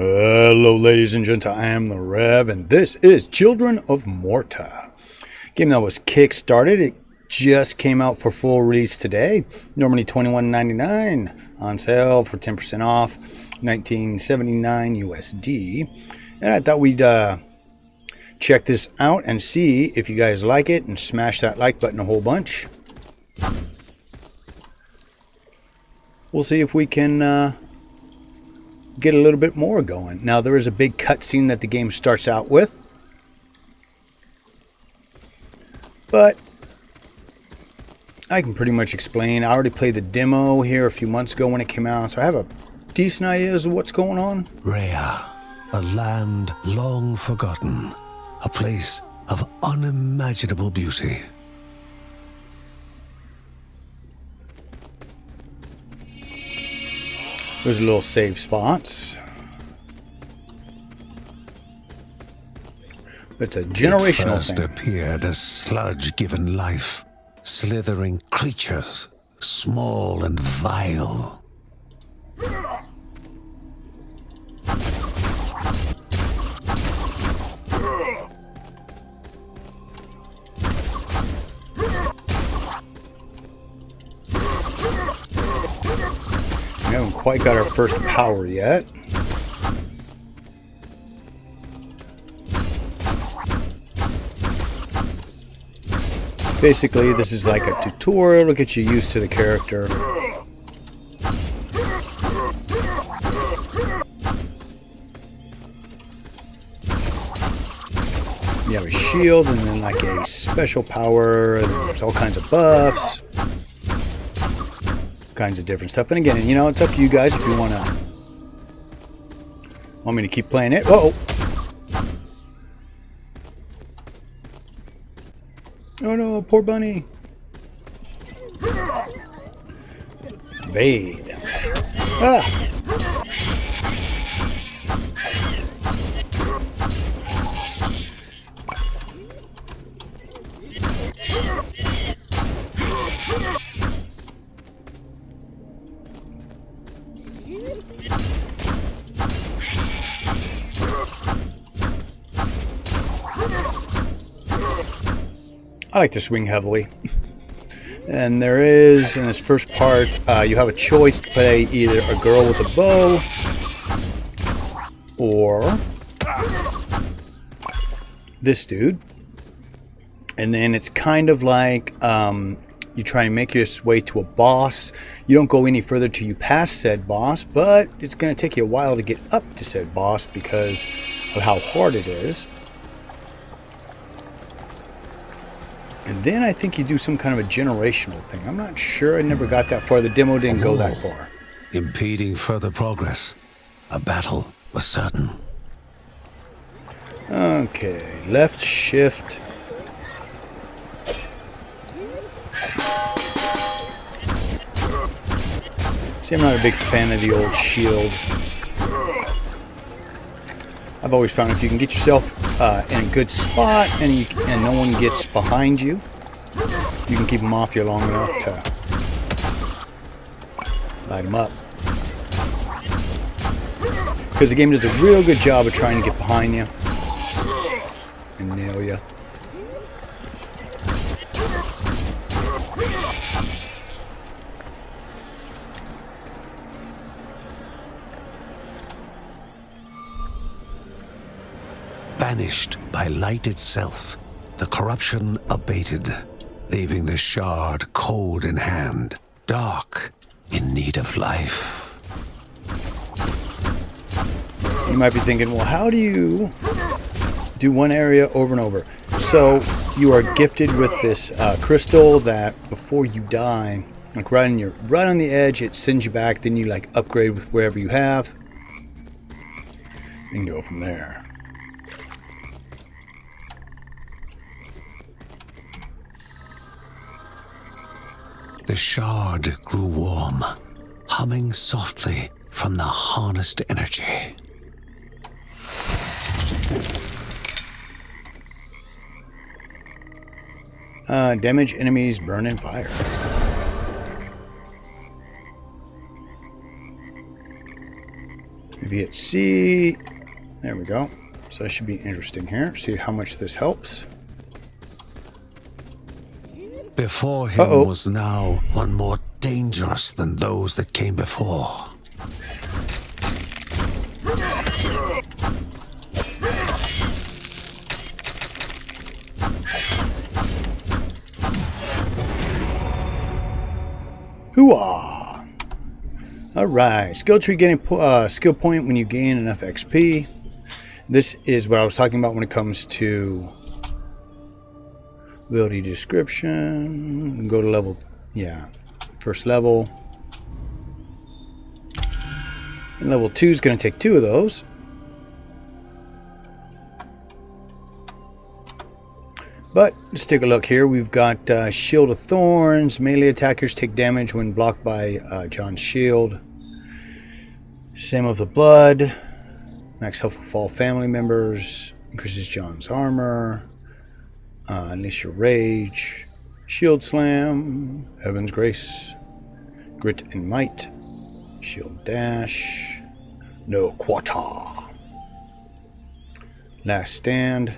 Hello ladies and gents, I am the Rev, and this is Children of Morta. Game that was kick-started. It just came out for full release today. Normally $21.99, on sale for 10% off, $19.79 USD. And I thought we'd check this out and see if you guys like it, and smash that like button a whole bunch. We'll see if we can get a little bit more going. Now, there is a big cutscene that the game starts out with, but I can pretty much explain. I already played the demo here a few months ago when it came out, so I have a decent idea as to what's going on. Rhea, a land long forgotten, a place of unimaginable beauty. There's a little save spots. It's a generational It first thing. appeared as sludge given life, slithering creatures, small and vile. We haven't quite got our first power yet. Basically, this is like a tutorial to get you used to the character. You have a shield and then like a special power, and there's all kinds of buffs. Kinds of different stuff. And again, you know, it's up to you guys if you want me to keep playing it. Uh-oh. Oh no, poor bunny. Evade. Ah! I like to swing heavily. And there is, in this first part, you have a choice to play either a girl with a bow or this dude. And then it's kind of like you try and make your way to a boss. You don't go any further till you pass said boss, but it's going to take you a while to get up to said boss because of how hard it is. And then I think you do some kind of a generational thing. I'm not sure. I never got that far. The demo didn't go that far. Impeding further progress. A battle was certain. Okay, left shift. See, I'm not a big fan of the old shield. I've always found if you can get yourself in a good spot and no one gets behind you, you can keep them off you long enough to light them up. Because the game does a real good job of trying to get behind you and nail you. Banished by light itself, the corruption abated, leaving the shard cold in hand, dark, in need of life. You might be thinking, well, how do you do one area over and over? So you are gifted with this crystal that before you die, like right on the edge, it sends you back. Then you like upgrade with wherever you have and go from there. The shard grew warm, humming softly from the harnessed energy. Damage enemies, burn in fire. If you hit C, there we go. So that should be interesting here. See how much this helps. Before him was now one more dangerous than those that came before. Hooah! Alright, skill tree getting skill point when you gain enough XP. This is what I was talking about when it comes to ability description. Go to level, first level. And level 2 is going to take 2 of those. But let's take a look here. We've got Shield of Thorns. Melee attackers take damage when blocked by John's shield. Same of the Blood. Max health for all family members. Increases John's armor. Unleash your rage. Shield Slam. Heaven's Grace. Grit and Might. Shield Dash. No Quata. Last Stand.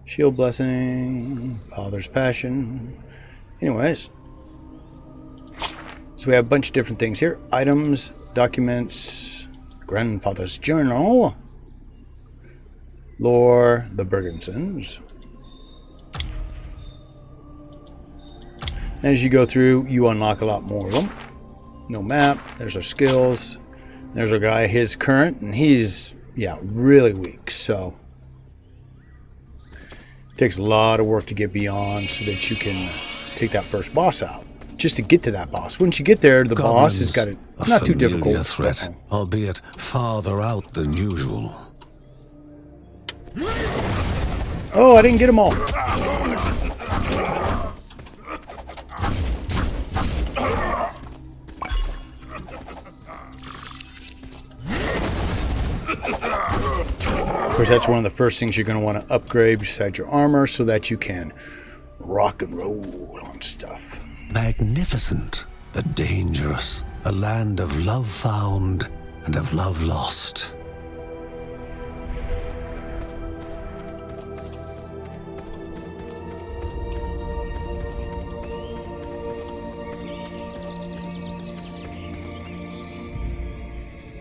Shield Blessing, Father's Passion. Anyways, so we have a bunch of different things here. Items, documents, Grandfather's Journal, Lore, the Bergsons. As you go through, you unlock a lot more of them. No map, there's our skills. There's our guy, his current, and he's, really weak, so takes a lot of work to get beyond so that you can take that first boss out. Just to get to that boss. Once you get there, the boss has got it not too difficult. Threat, albeit farther out than usual. Oh, I didn't get them all. Of course, that's one of the first things you're going to want to upgrade besides your armor so that you can rock and roll on stuff. Magnificent, but dangerous. A land of love found and of love lost.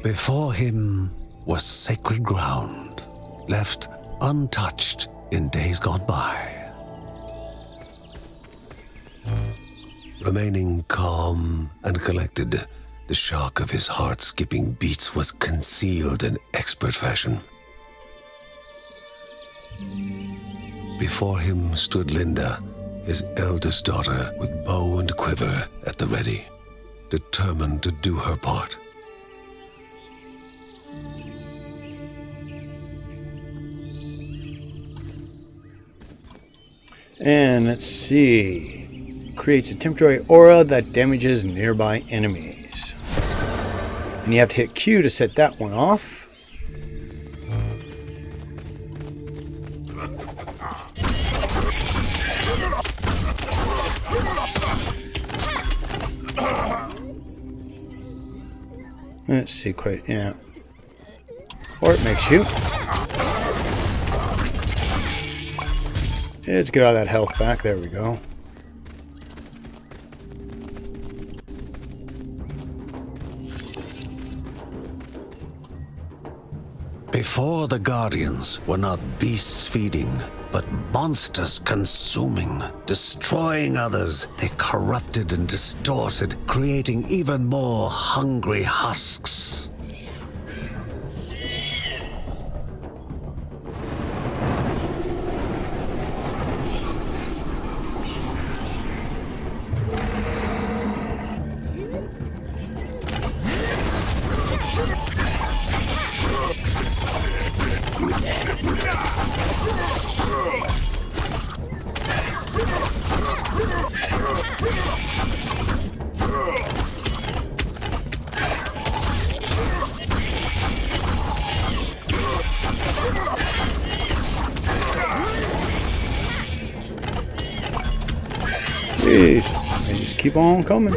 Before him was sacred ground, left untouched in days gone by. Remaining calm and collected, the shock of his heart-skipping beats was concealed in expert fashion. Before him stood Linda, his eldest daughter, with bow and quiver at the ready, determined to do her part. And let's see. Creates a temporary aura that damages nearby enemies. And you have to hit Q to set that one off. Let's see, or it makes you. Let's get all that health back. There we go. Before the Guardians were not beasts feeding, but monsters consuming, destroying others. They corrupted and distorted, creating even more hungry husks. Jeez, they just keep on coming.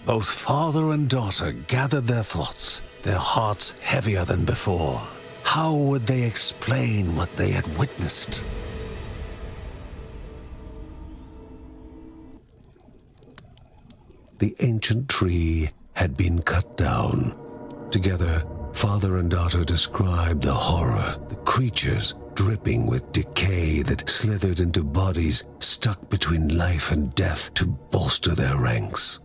Both father and daughter gathered their thoughts, their hearts heavier than before. How would they explain what they had witnessed? The ancient tree had been cut down. Together, father and daughter described the horror, the creatures dripping with decay that slithered into bodies stuck between life and death to bolster their ranks.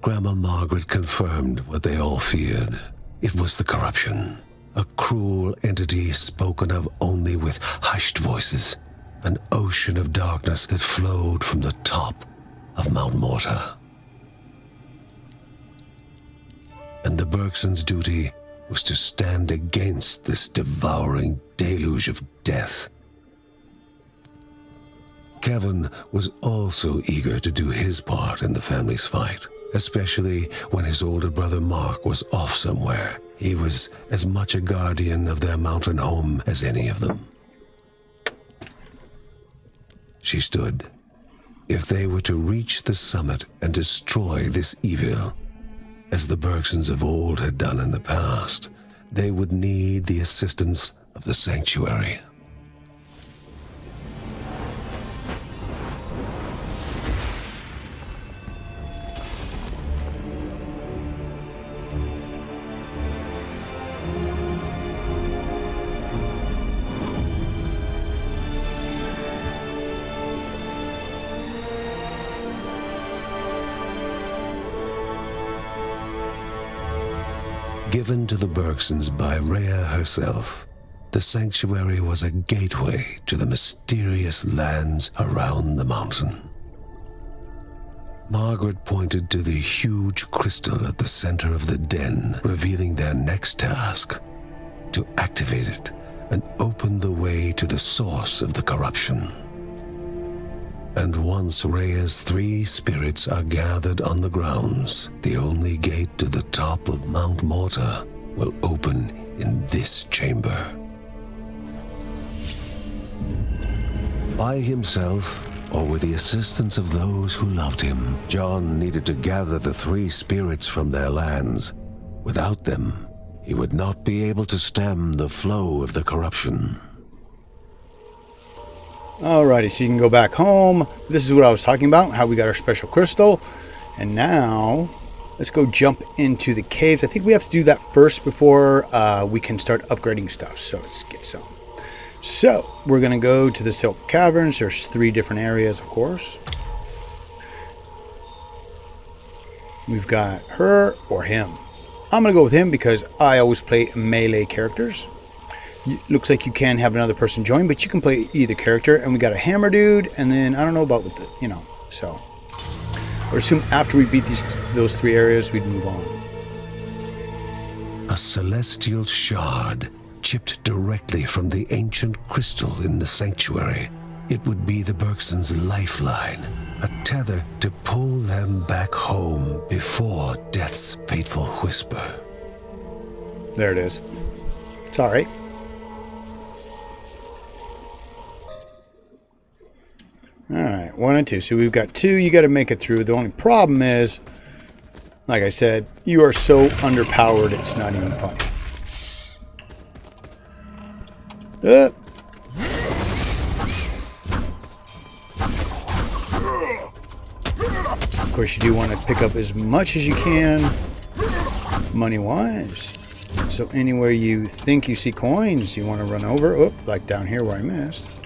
Grandma Margaret confirmed what they all feared. It was the corruption, a cruel entity spoken of only with hushed voices, an ocean of darkness that flowed from the top of Mount Morta. And the Bergsons' duty was to stand against this devouring deluge of death. Kevin was also eager to do his part in the family's fight, especially when his older brother Mark was off somewhere. He was as much a guardian of their mountain home as any of them. She stood. If they were to reach the summit and destroy this evil, as the Bergsons of old had done in the past, they would need the assistance of the sanctuary. Given to the Bergsons by Rhea herself, the sanctuary was a gateway to the mysterious lands around the mountain. Margaret pointed to the huge crystal at the center of the den, revealing their next task: to activate it and open the way to the source of the corruption. And once Rhea's 3 spirits are gathered on the grounds, the only gate to the top of Mount Morta will open in this chamber. By himself, or with the assistance of those who loved him, John needed to gather the 3 spirits from their lands. Without them, he would not be able to stem the flow of the corruption. Alrighty, so you can go back home. This is what I was talking about, how we got our special crystal. And now, let's go jump into the caves. I think we have to do that first before we can start upgrading stuff. So let's get some. So, we're going to go to the Silk Caverns. There's 3 different areas, of course. We've got her or him. I'm going to go with him because I always play melee characters. Looks like you can have another person join, but you can play either character. And we got a hammer dude, and then I don't know about with the, so I would assume after we beat those 3 areas, we'd move on. A celestial shard chipped directly from the ancient crystal in the sanctuary. It would be the Bergsons' lifeline, a tether to pull them back home before death's fateful whisper. There it is. It's all right. Alright, 1 and 2. So we've got 2. You got to make it through. The only problem is, like I said, you are so underpowered, it's not even funny. Of course, you do want to pick up as much as you can, money-wise. So anywhere you think you see coins, you want to run over. Oh, like down here where I missed.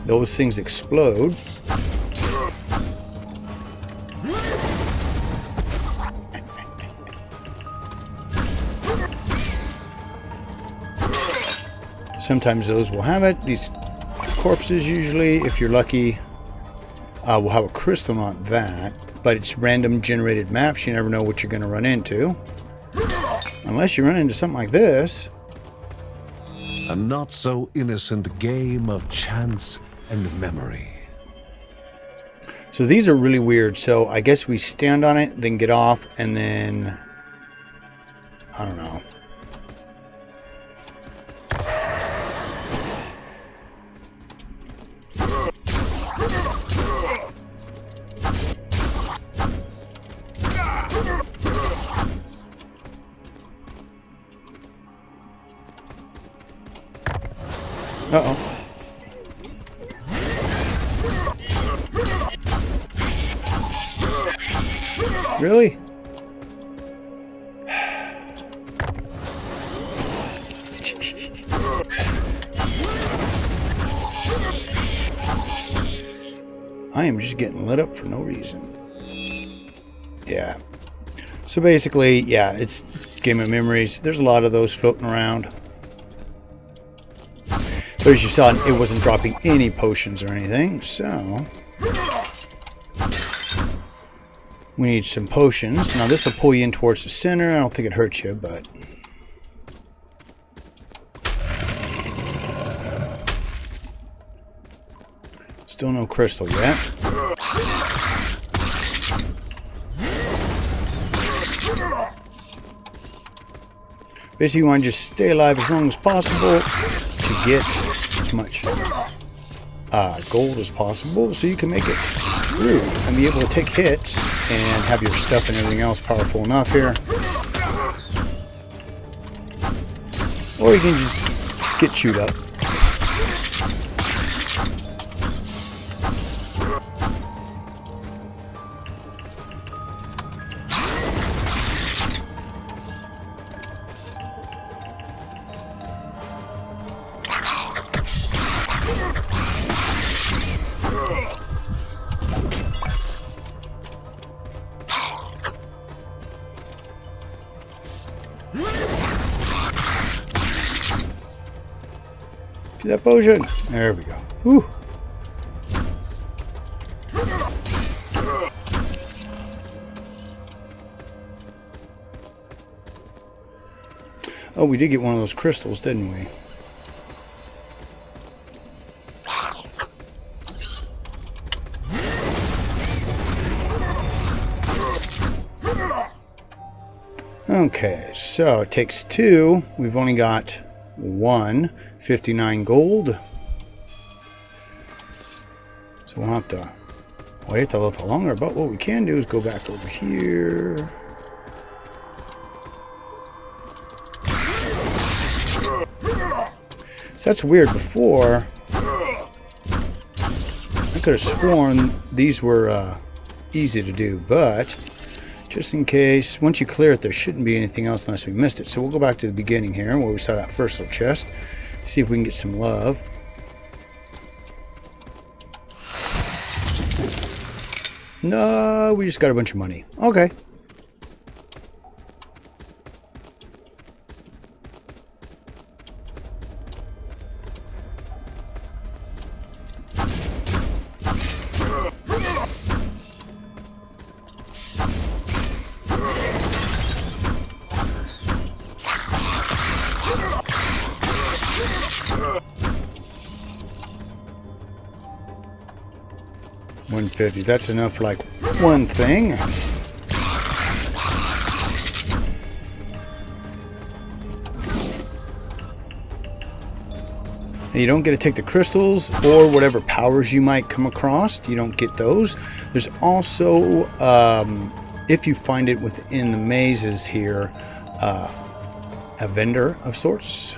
Those things explode. Sometimes those will have it. These corpses usually, if you're lucky, will have a crystal, not that. But it's random generated maps. You never know what you're going to run into. Unless you run into something like this. A not-so-innocent game of chance and memory. So these are really weird. So I guess we stand on it, then get off, and then... I don't know. Uh-oh. Really? I am just getting lit up for no reason. Yeah. So basically, yeah, it's Game of Memories. There's a lot of those floating around. But as you saw, it wasn't dropping any potions or anything, so we need some potions. Now this will pull you in towards the center. I don't think it hurts you, but still no crystal yet. Basically, you want to just stay alive as long as possible to get as much gold as possible so you can make it through and be able to take hits and have your stuff and everything else powerful enough here. Or you can just get chewed up. That potion. There we go. Whew. Oh, we did get one of those crystals, didn't we? Okay, so it takes 2. We've only got 1. 59 gold. So we'll have to wait a little longer, but what we can do is go back over here. So that's weird. Before, I could have sworn these were easy to do, but just in case, once you clear it, there shouldn't be anything else unless we missed it. So we'll go back to the beginning here where we saw that first little chest. See if we can get some love. No, we just got a bunch of money. Okay. $150. That's enough for like one thing. And you don't get to take the crystals or whatever powers you might come across. You don't get those. There's also, if you find it within the mazes here, a vendor of sorts.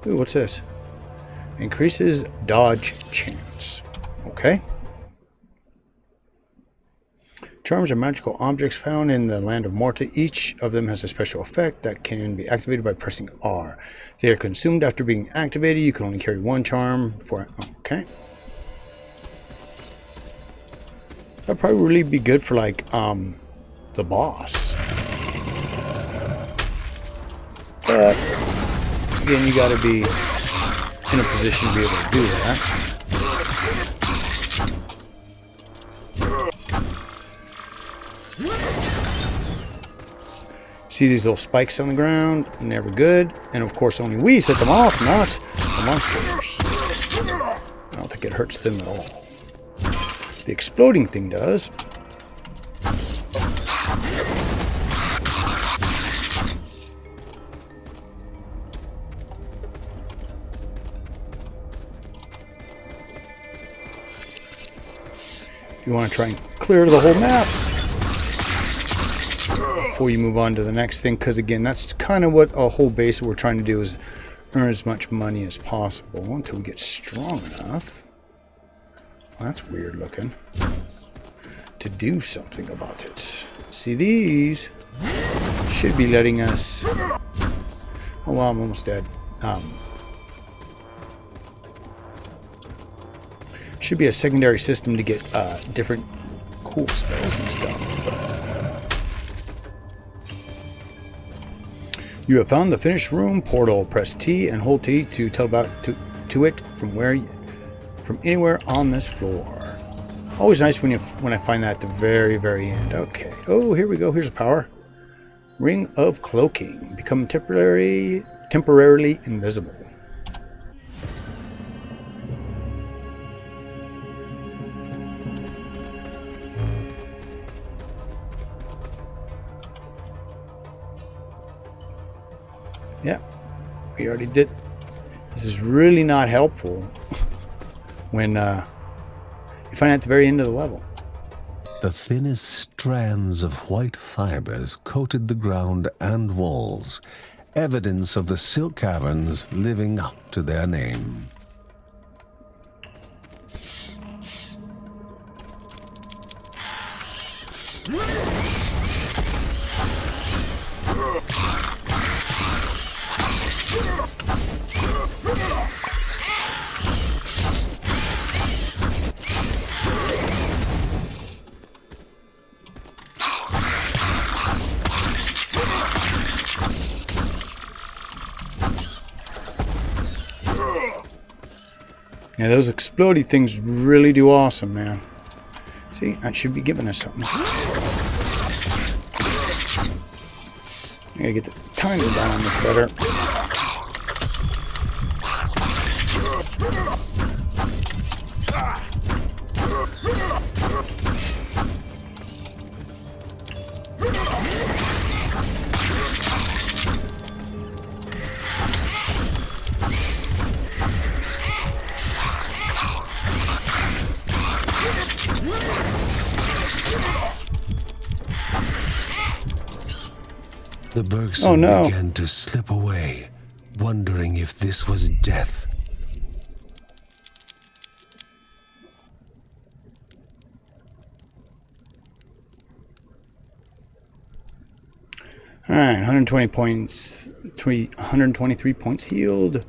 Ooh, what's this? Increases dodge chance. Okay. Charms are magical objects found in the land of Morta. Each of them has a special effect that can be activated by pressing R. They are consumed after being activated. You can only carry one charm for... Okay. That'd probably really be good for, like, the boss. But... again, you gotta be in a position to be able to do that. See these little spikes on the ground? Never good. And of course, only we set them off, not the monsters. I don't think it hurts them at all. The exploding thing does. You want to try and clear the whole map? before you move on to the next thing, because again, that's kind of what a whole base we're trying to do, is earn as much money as possible until we get strong enough. Well, that's weird looking. To do something about it. See, these should be letting us... Oh, well, I'm almost dead. Should be a secondary system to get different cool spells and stuff. But... You have found the finished room portal. Press T and hold T to teleporт to it from anywhere on this floor. Always nice when I find that at the very, very end. Okay. Oh, here we go. Here's a power. Ring of Cloaking. Become temporarily invisible. Yeah, we already did. This is really not helpful when you find it at the very end of the level. The thinnest strands of white fibers coated the ground and walls, evidence of the silk caverns living up to their name. Yeah, those explodey things really do awesome, man. See, that should be giving us something. I gotta get the timer down on this better. The Bergsons began to slip away, wondering if this was death. Alright, 120 points, 123 points healed,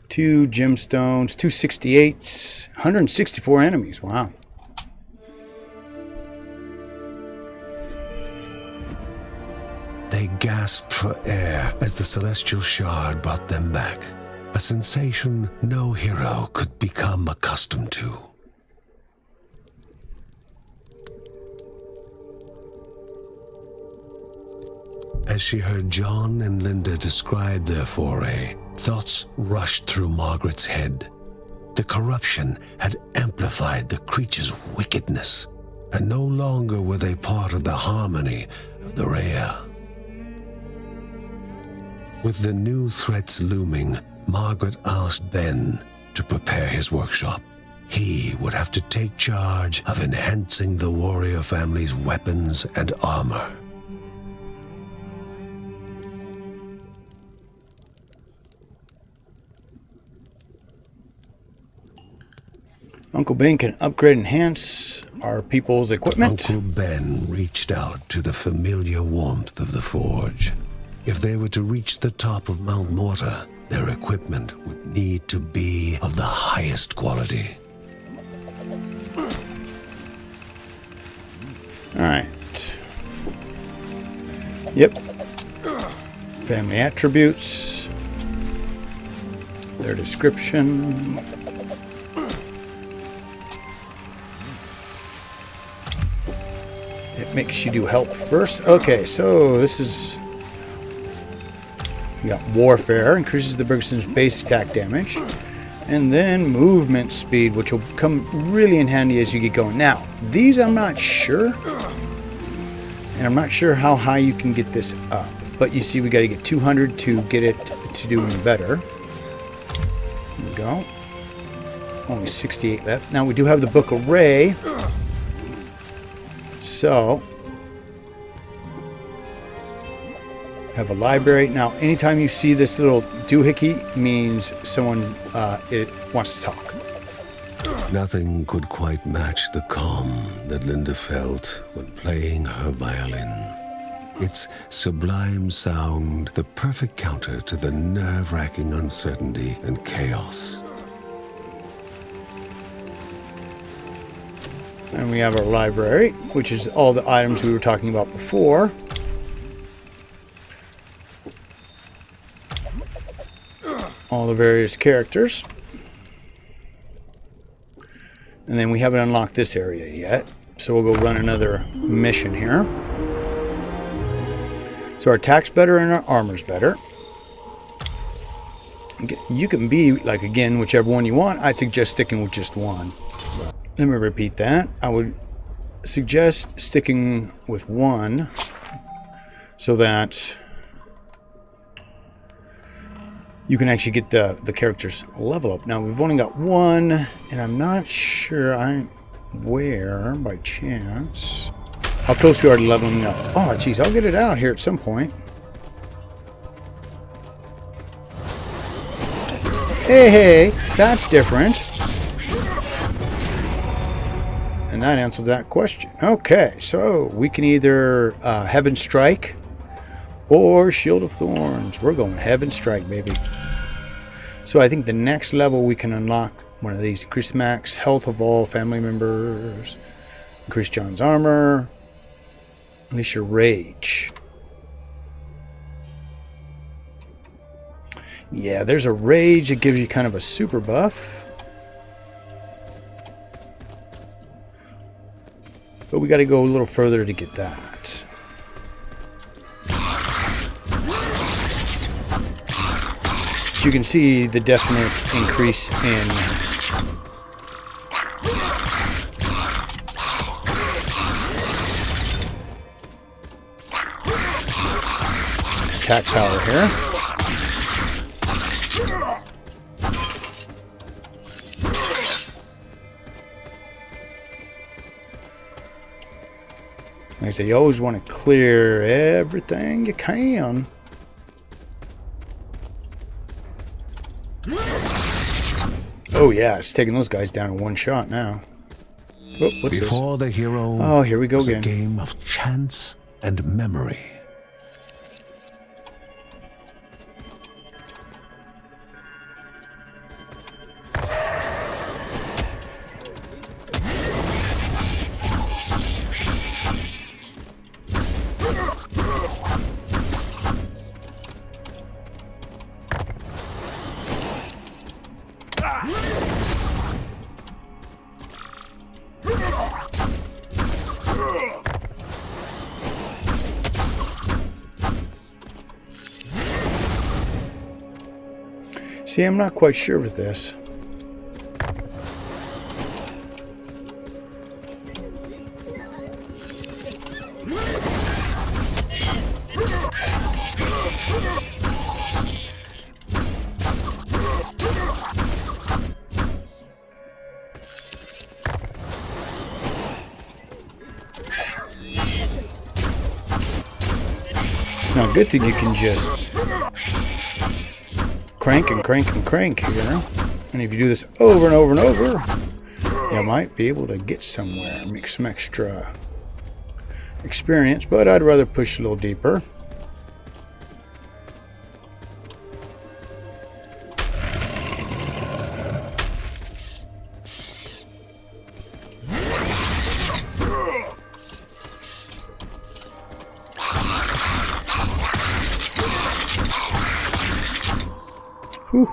2 gemstones, 268, 164 enemies, wow. They gasped for air as the celestial shard brought them back, a sensation no hero could become accustomed to. As she heard John and Linda describe their foray, thoughts rushed through Margaret's head. The corruption had amplified the creature's wickedness, and no longer were they part of the harmony of the Rhea. With the new threats looming, Margaret asked Ben to prepare his workshop. He would have to take charge of enhancing the warrior family's weapons and armor. Uncle Ben can upgrade and enhance our people's equipment. Uncle Ben reached out to the familiar warmth of the forge. If they were to reach the top of Mount Morta, their equipment would need to be of the highest quality. Alright. Yep. Family attributes. Their description. It makes you do help first. Okay, so this is... We got Warfare, increases the Bergsons' base attack damage. And then movement speed, which will come really in handy as you get going. Now, these I'm not sure. And I'm not sure how high you can get this up. But you see we got to get 200 to get it to do even better. There we go. Only 68 left. Now we do have the Book of Ray. So... Have a library. Now, anytime you see this little doohickey, means someone it wants to talk. Nothing could quite match the calm that Linda felt when playing her violin. Its sublime sound, the perfect counter to the nerve-wracking uncertainty and chaos. And we have our library, which is all the items we were talking about before. All the various characters. And then we haven't unlocked this area yet, so we'll go run another mission here. So our attack's better and our armor's better. You can be, like, again, whichever one you want. I suggest sticking with just one. Let me repeat that. I would suggest sticking with one so that you can actually get the character's level up. Now, we've only got one, and I'm not sure where, by chance. How close we are to leveling up. Oh, geez, I'll get it out here at some point. Hey, that's different. And that answers that question. Okay, so we can either Heaven Strike or Shield of Thorns. We're going Heaven Strike, baby. So I think the next level we can unlock one of these. Increase max health of all family members. Increase John's armor. Unleash your rage. Yeah, there's a rage that gives you kind of a super buff. But we got to go a little further to get that. You can see the definite increase in attack power here. Like I say, you always want to clear everything you can. Oh yeah, it's taking those guys down in one shot now. Oh, what's Before this? the hero, oh, here we go was again. A game of chance and memory. See, I'm not quite sure with this. Now, good thing you can just crank and crank and crank here. And if you do this over and over and over, you might be able to get somewhere, make some extra experience, but I'd rather push a little deeper. Whew.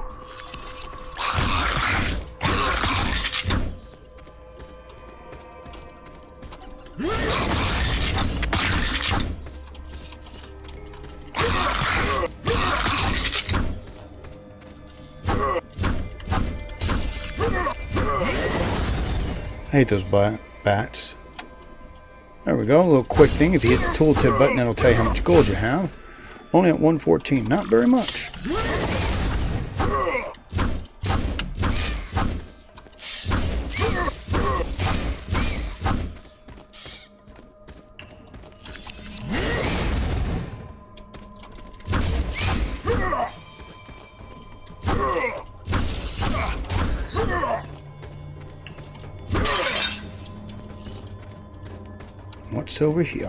I hate those bats. There we go, a little quick thing. If you hit the tooltip button, it'll tell you how much gold you have. Only at 114, not very much. What's over here?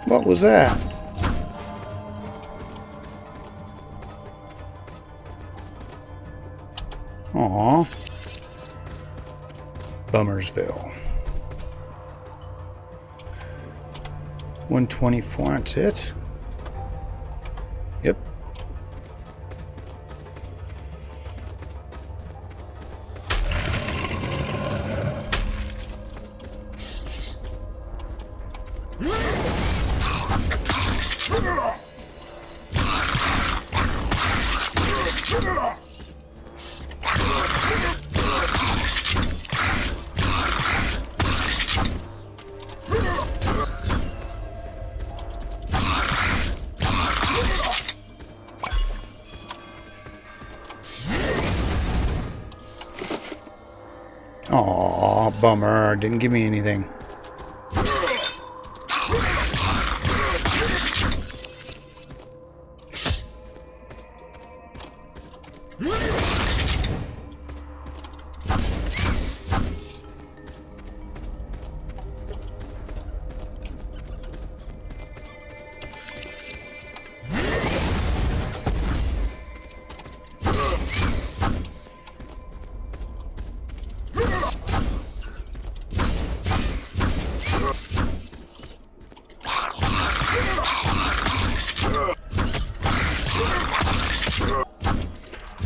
What was that? Aw. Bummersville. 124, that's it? Yep. Aw, bummer. Didn't give me anything.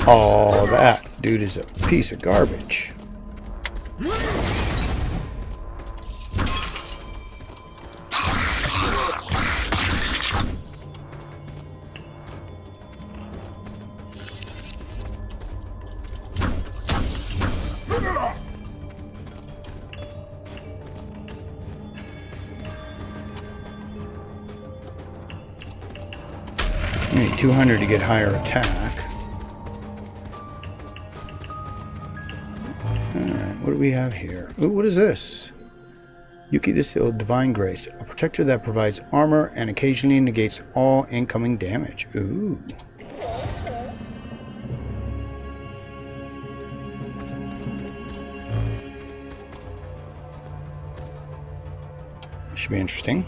Oh, that dude is a piece of garbage. You need 200 to get higher attack. Alright, what do we have here? Ooh, what is this? Yuki the Seal, Divine Grace. A protector that provides armor and occasionally negates all incoming damage. Ooh. Should be interesting.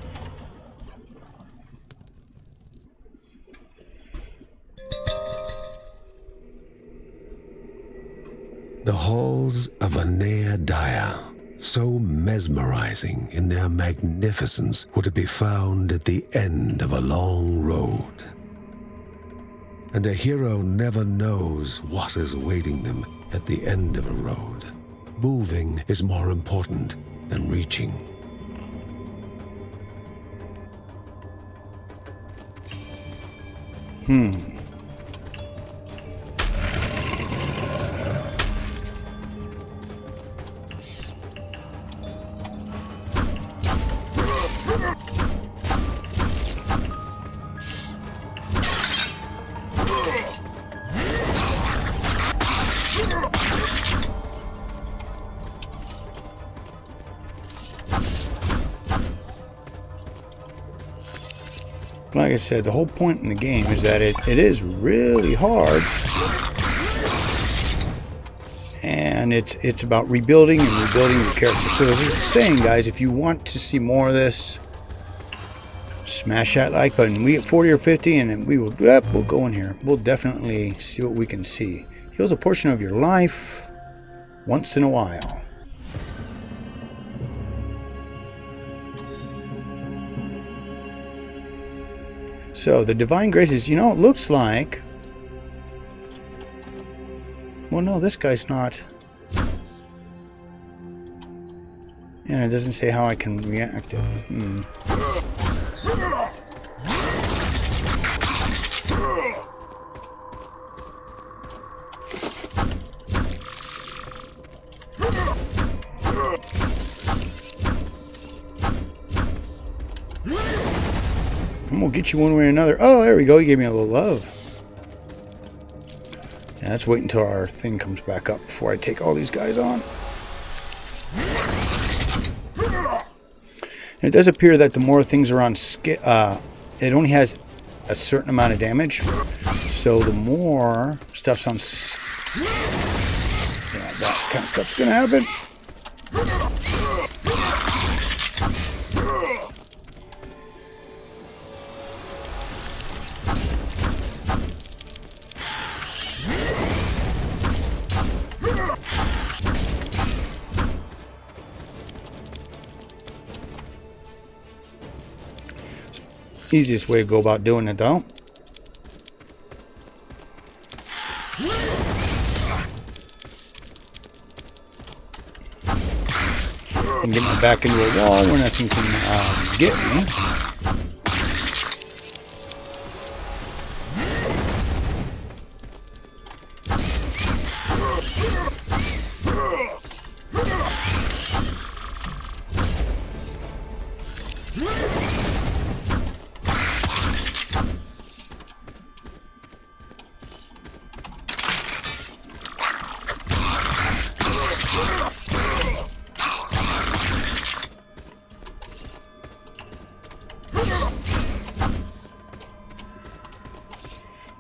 The halls of Atar, so mesmerizing in their magnificence, were to be found at the end of a long road. And a hero never knows what is awaiting them at the end of a road. Moving is more important than reaching. Like I said, the whole point in the game is that it is really hard. And it's about rebuilding and rebuilding your character. So as I was saying, guys, if you want to see more of this, smash that like button. We at 40 or 50 and then we'll go in here. We'll definitely see what we can see. Heals a portion of your life once in a while. So the Divine Graces, you know, it looks like... Well, no, this guy's not. And it doesn't say how I can react. I'm gonna get you one way or another. Oh, there we go. He gave me a little love. Yeah, let's wait until our thing comes back up before I take all these guys on. And it does appear that the more things are on it only has a certain amount of damage. So the more stuff's on yeah, that kind of stuff's gonna happen. Easiest way to go about doing it, though. And get my back into a wall where nothing can get me.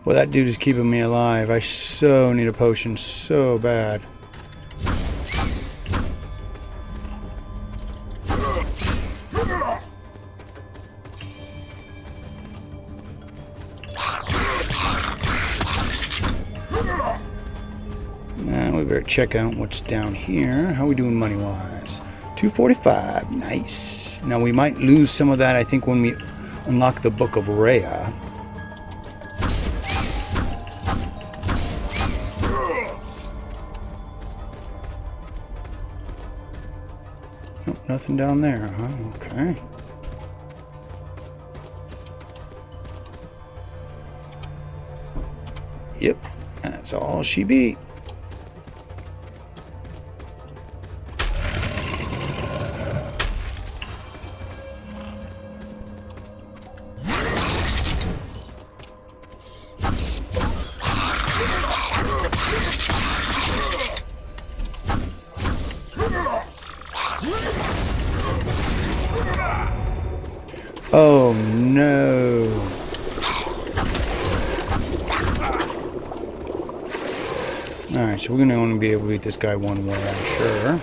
Well, that dude is keeping me alive. I so need a potion so bad. Now we better check out what's down here. How are we doing money-wise? 245. Nice. Now we might lose some of that, I think, when we unlock the Book of Rhea. Nothing down there, huh? Okay. Yep, that's all she be. Oh no. Alright, so we're going to only be able to beat this guy one way, I'm sure.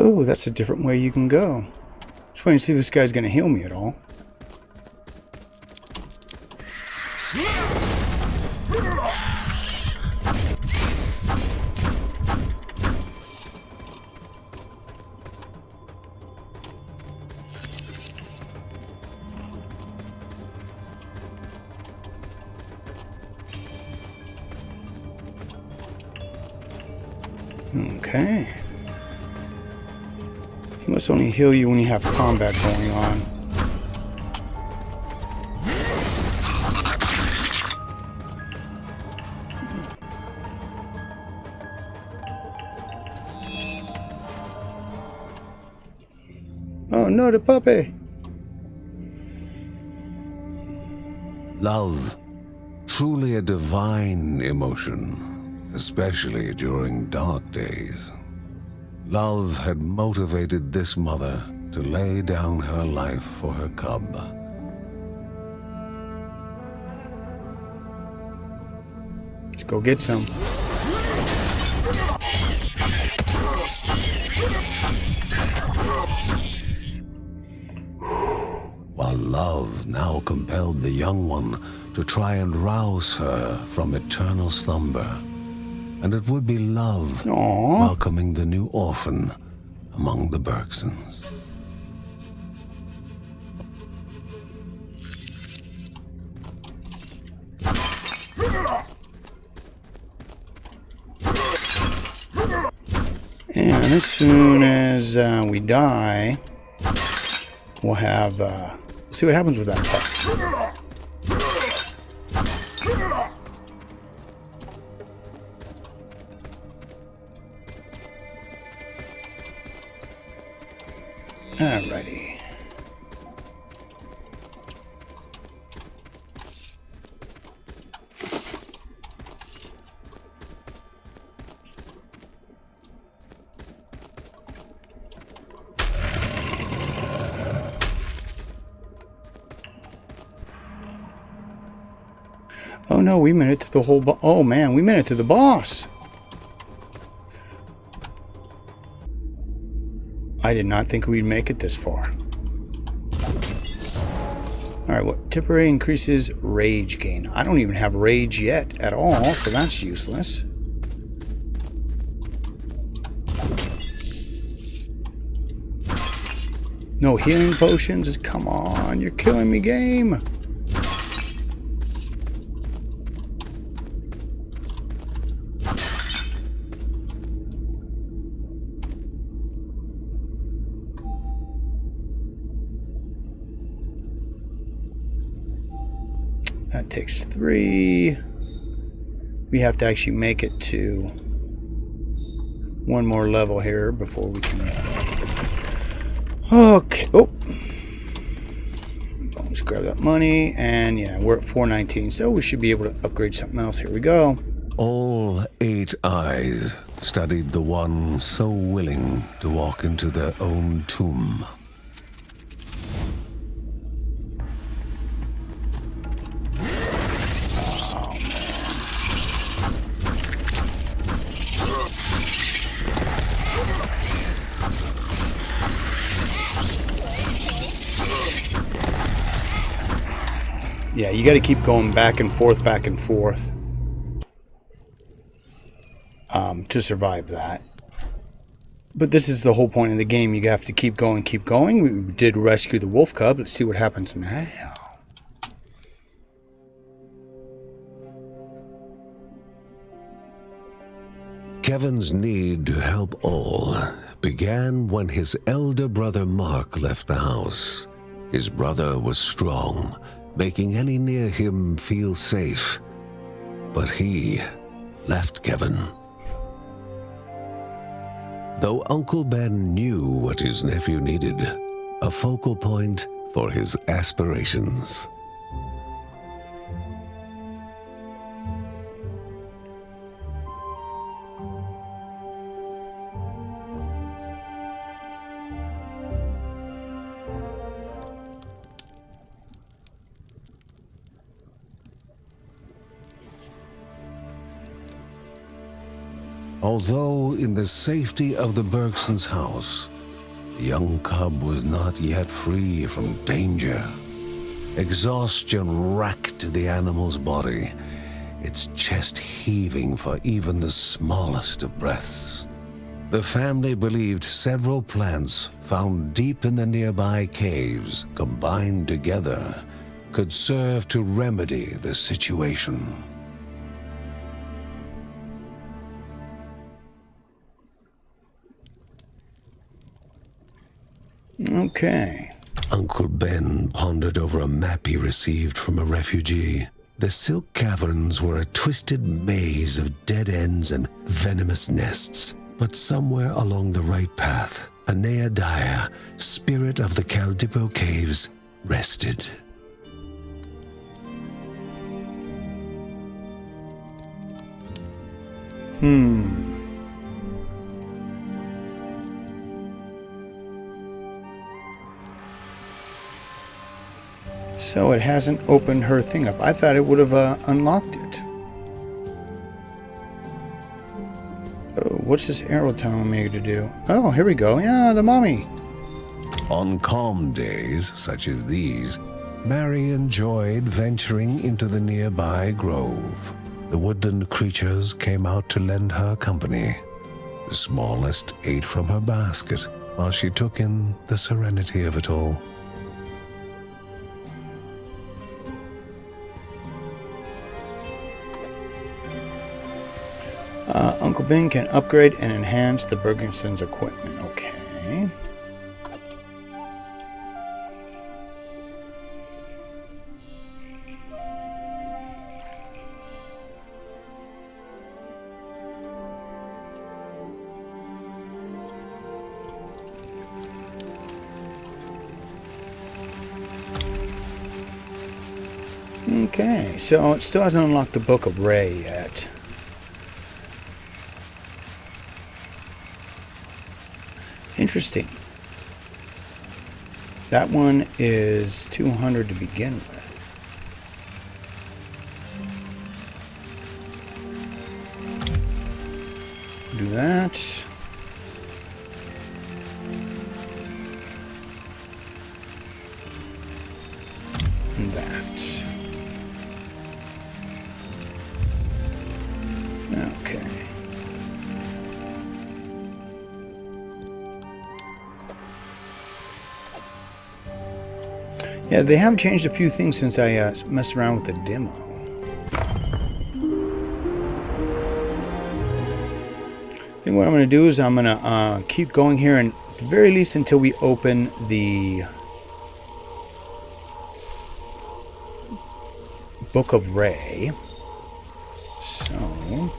Oh, that's a different way you can go. Just waiting to see if this guy's going to heal me at all. Okay. He must only heal you when you have combat going on. Oh no, the puppy! Love, truly a divine emotion, especially during dark days. Love had motivated this mother to lay down her life for her cub. go get some. While love now compelled the young one to try and rouse her from eternal slumber. And it would be love welcoming the new orphan among the Bergsons. And as soon as we die, we'll have, see what happens with that pup. Alrighty. Oh no, we made it to the whole oh man, we made it to the boss. I did not think we'd make it this far. Alright, what temporary increases rage gain. I don't even have rage yet at all, so that's useless. No healing potions? Come on, you're killing me, game. That takes 3. We have to actually make it to one more level here before we can... Okay. Oh. Let's grab that money. And yeah, we're at 419. So we should be able to upgrade something else. Here we go. All 8 eyes studied the one so willing to walk into their own tomb. Yeah, you got to keep going back and forth to survive that. But this is the whole point of the game. You have to keep going, keep going. We did rescue the wolf cub. Let's see what happens now. Kevin's need to help all began when his elder brother Mark left the house. His brother was strong, making any near him feel safe. But he left Kevin. Though Uncle Ben knew what his nephew needed, a focal point for his aspirations. Although in the safety of the Bergsons' house, the young cub was not yet free from danger. Exhaustion racked the animal's body, its chest heaving for even the smallest of breaths. The family believed several plants found deep in the nearby caves, combined together, could serve to remedy the situation. Okay. Uncle Ben pondered over a map he received from a refugee. The Silk Caverns were a twisted maze of dead ends and venomous nests. But somewhere along the right path, a Neadia, spirit of the Caeldippo Caves, rested. So it hasn't opened her thing up. I thought it would have unlocked it. What's this arrow telling me to do? Oh, here we go. Yeah, the mummy. On calm days such as these, Mary enjoyed venturing into the nearby grove. The woodland creatures came out to lend her company. The smallest ate from her basket while she took in the serenity of it all. Uncle Ben can upgrade and enhance the Bergsons' equipment. Okay. Okay, so it still hasn't unlocked the Book of Ray yet. Interesting. That one is 200 to begin with. Do that. And that. Okay. Yeah, they have changed a few things since I messed around with the demo. I think what I'm going to do is I'm going to keep going here, and at the very least until we open the Book of Ray. So...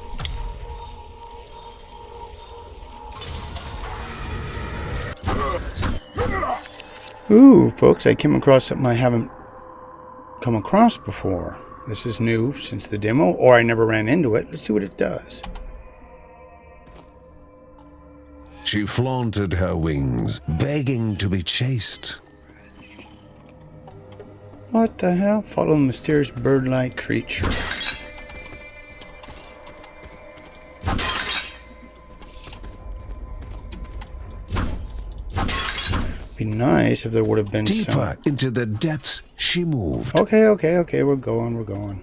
Ooh, folks, I came across something I haven't come across before. This is new since the demo, or I never ran into it. Let's see what it does. She flaunted her wings, begging to be chased. What the hell? Follow the mysterious bird-like creature. Be nice if there would have been deeper into the depths she moved. Okay, we're going.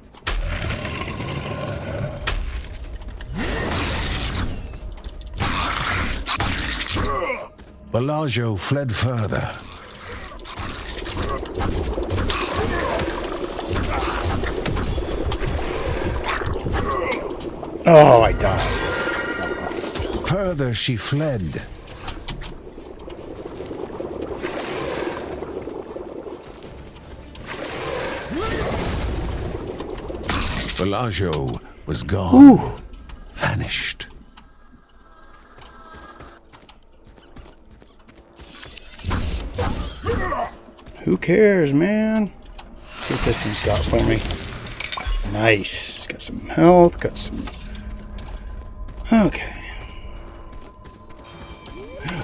Bellagio fled further. Oh, I died. Further she fled. Bellagio was gone. Ooh. Vanished. Who cares, man? See what this thing's got for me. Nice. Got some health, got some... Okay.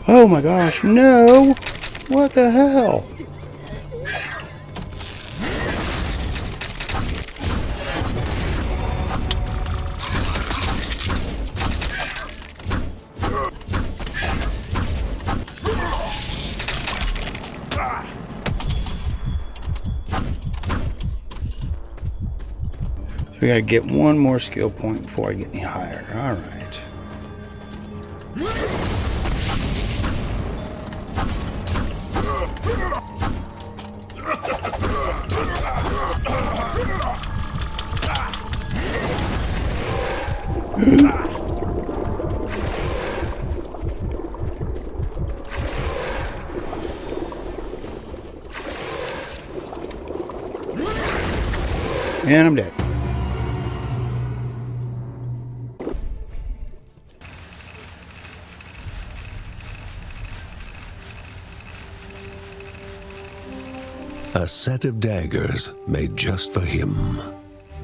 Oh my gosh, no! What the hell? We gotta get one more skill point before I get any higher. Alright. And I'm dead. A set of daggers made just for him.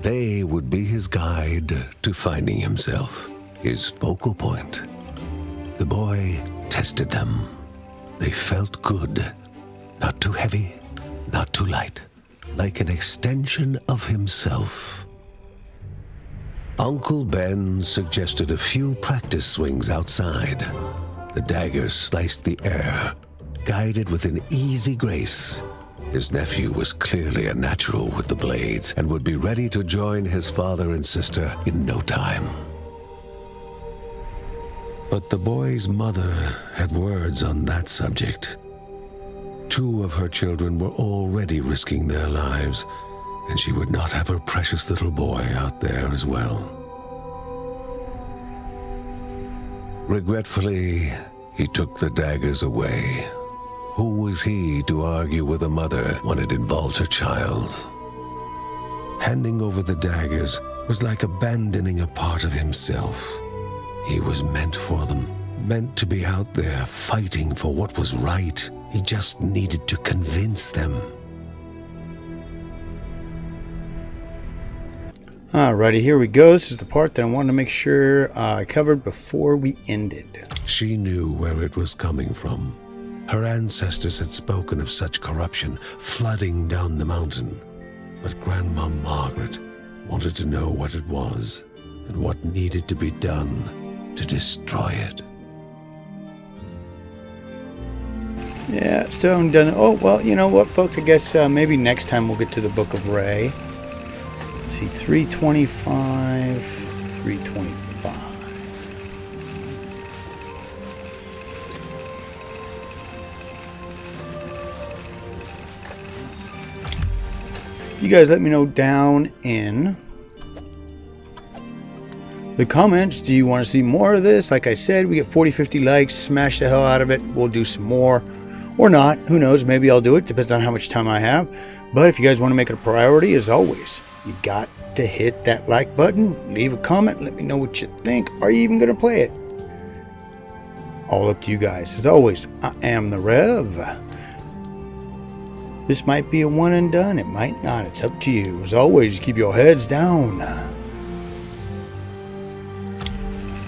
They would be his guide to finding himself, his focal point. The boy tested them. They felt good. Not too heavy, not too light. Like an extension of himself. Uncle Ben suggested a few practice swings outside. The daggers sliced the air, guided with an easy grace. His nephew was clearly a natural with the blades and would be ready to join his father and sister in no time. But the boy's mother had words on that subject. 2 of her children were already risking their lives, and she would not have her precious little boy out there as well. Regretfully, he took the daggers away. Who was he to argue with a mother when it involved her child? Handing over the daggers was like abandoning a part of himself. He was meant for them, meant to be out there fighting for what was right. He just needed to convince them. Alrighty, here we go. This is the part that I wanted to make sure I covered before we ended. She knew where it was coming from. Her ancestors had spoken of such corruption flooding down the mountain. But Grandma Margaret wanted to know what it was and what needed to be done to destroy it. Yeah, still haven't done it. Oh, well, you know what, folks? I guess maybe next time we'll get to the Book of Ray. Let's see, 325, 325. You guys let me know down in the comments. Do you want to see more of this? Like I said, we get 40, 50 likes. Smash the hell out of it. We'll do some more. Or not. Who knows? Maybe I'll do it. Depends on how much time I have. But if you guys want to make it a priority, as always, you got to hit that like button. Leave a comment. Let me know what you think. Are you even going to play it? All up to you guys. As always, I am the Rev. This might be a one and done. It might not. It's up to you. As always, keep your heads down.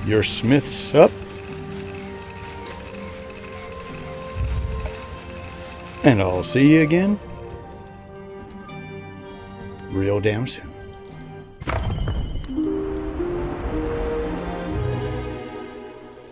Your Smiths up. And I'll see you again real damn soon.